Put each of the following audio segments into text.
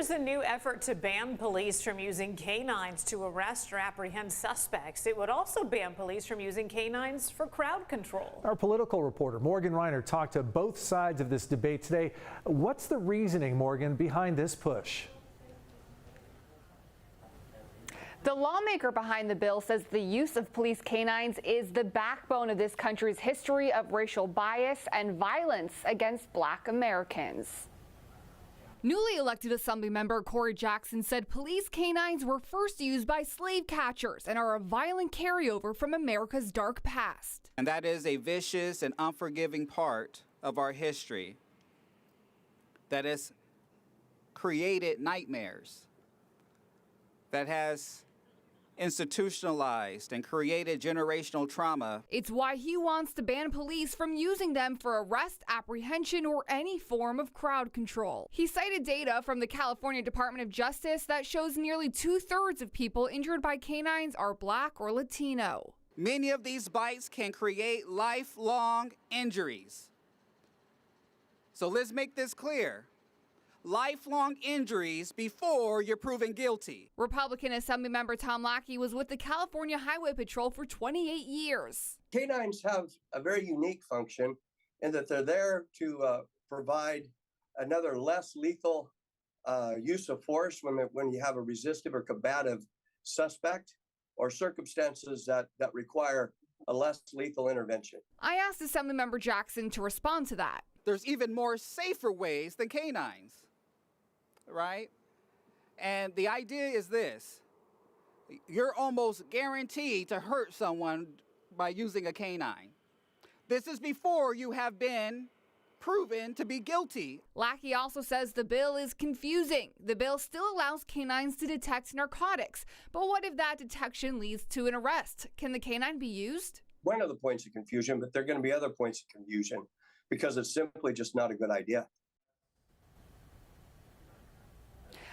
there's a new effort to ban police from using K9s to arrest or apprehend suspects. It would also ban police from using K9s for crowd control. Our political reporter Morgan Reiner talked to both sides of this debate today. What's the reasoning, Morgan, behind this push? The lawmaker behind the bill says the use of police canines is the backbone of this country's history of racial bias and violence against Black Americans. Newly elected Assemblymember Corey Jackson said police canines were first used by slave catchers and are a violent carryover from America's dark past. And that is a vicious and unforgiving part of our history that has created nightmares, that has institutionalized and created generational trauma. It's why he wants to ban police from using them for arrest, apprehension, or any form of crowd control. He cited data from the California Department of Justice that shows nearly 2/3 of people injured by canines are Black or Latino. Many of these bites can create lifelong injuries. So let's make this clear. Lifelong injuries before you're proven guilty. Republican Assemblymember Tom Lackey was with the California Highway Patrol for 28 years. K9s have a very unique function in that they're there to provide another less lethal use of force when you have a resistive or combative suspect or circumstances that require a less lethal intervention. I asked Assemblymember Jackson to respond to that. There's even more safer ways than canines. Right? And the idea is this: you're almost guaranteed to hurt someone by using a canine. This is before you have been proven to be guilty. Lackey also says the bill is confusing. The bill still allows canines to detect narcotics. But what if that detection leads to an arrest? Can the canine be used? One of the points of confusion, but there are going to be other points of confusion because it's simply just not a good idea.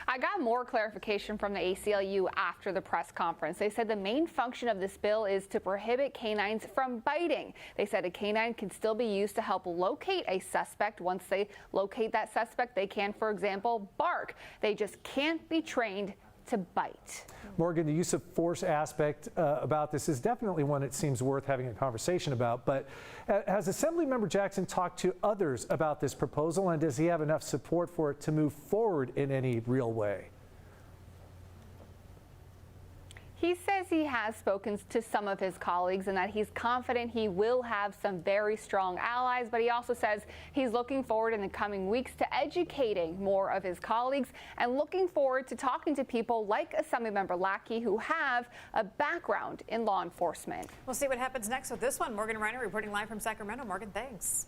I got more clarification from the ACLU after the press conference. They said the main function of this bill is to prohibit canines from biting. They said a canine can still be used to help locate a suspect. Once they locate that suspect, they can, for example, bark. They just can't be trained to bite. Morgan, the use of force aspect about this is definitely one it seems worth having a conversation about. But has Assemblymember Jackson talked to others about this proposal, and does he have enough support for it to move forward in any real way? He says he has spoken to some of his colleagues and that he's confident he will have some very strong allies, but he also says he's looking forward in the coming weeks to educating more of his colleagues and looking forward to talking to people like Assemblymember Lackey who have a background in law enforcement. We'll see what happens next with this one. Morgan Reiner reporting live from Sacramento. Morgan, thanks.